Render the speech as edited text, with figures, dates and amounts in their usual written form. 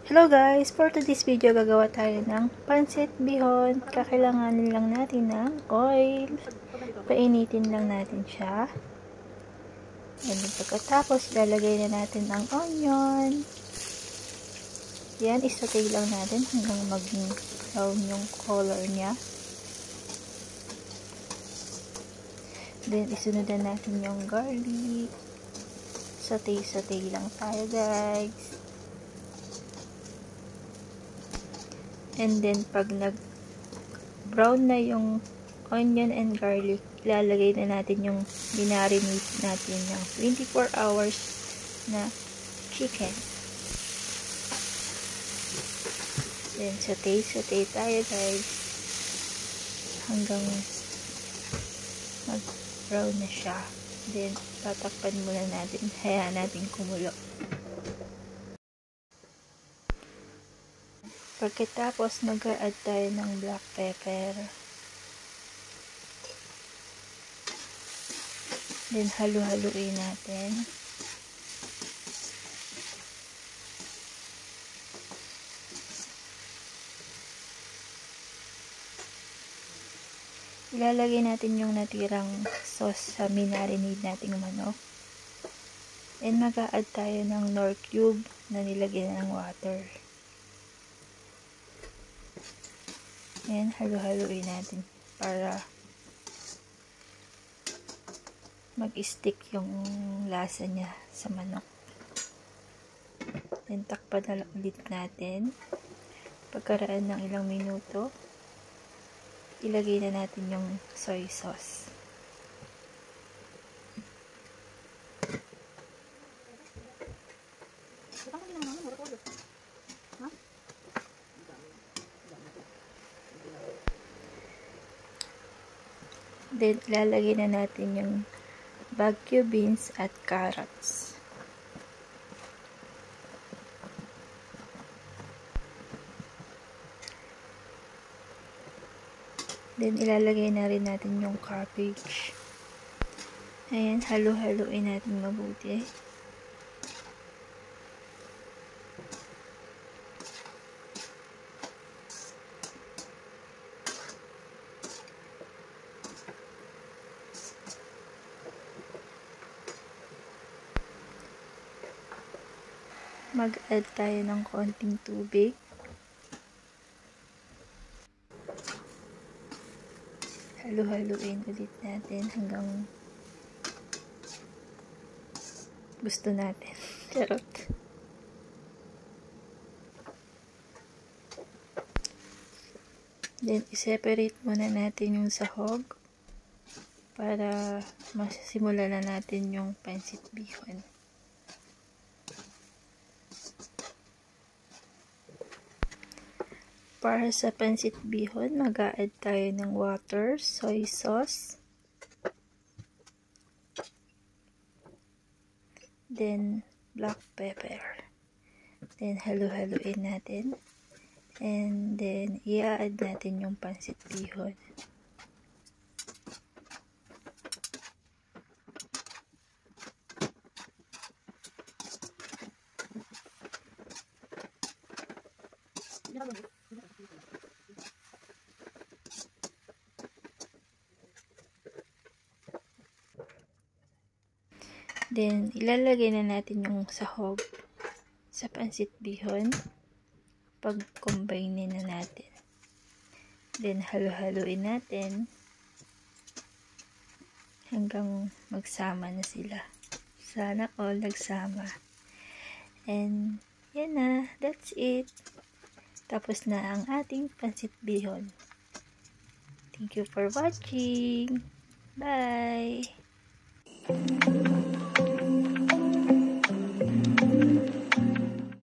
Hello guys! For today's video, gagawa tayo ng pancit bihon. Kakailanganin lang natin ng oil. Painitin lang natin siya. And pagkatapos, lalagay na natin ang onion. Yan, isatay lang natin hanggang maging brown yung color niya. Then, isunod na natin yung garlic. Satay-satay lang tayo guys. And then, pag nag-brown na yung onion and garlic, ilalagay na natin yung binarinate natin ng 24 hours na chicken. Then, satay tayo guys. Hanggang mag-brown na siya. Then, tatakpan muna natin. Hayaan natin kumulo. Pagkatapos, mag-add tayo ng black pepper. Then, halu-haluin natin. Ilalagay natin yung natirang sauce sa minarinade nating manok. And mag-add tayo ng Knorr cube na nilagyan ng water. Ayan, halu-haluin natin para mag-stick yung lasa niya sa manok. Then, takpan na lang ulit natin. Pagkaraan ng ilang minuto, ilagay na natin yung soy sauce. Then, ilalagay na natin yung bagu beans at carrots. Then, ilalagay na rin natin yung cabbage. Ayan, halu-haluin natin mabuti. Mag-add tayo ng konting tubig. Halu-haluin ulit natin hanggang gusto natin. Charot. Then, i-separate muna natin yung sahog para masimulan na natin yung pancit bihon. Para sa pancit bihon, mag-a-add tayo ng water, soy sauce, then black pepper. Then, halu-haluin natin. And then, i-add natin yung pancit bihon. Then, ilalagay na natin yung sahog sa pancit bihon. Pag-combine na natin. Then, halu-haluin natin hanggang magsama na sila. Sana all nagsama. And, yan na. That's it. Tapos na ang ating pancit bihon. Thank you for watching. Bye!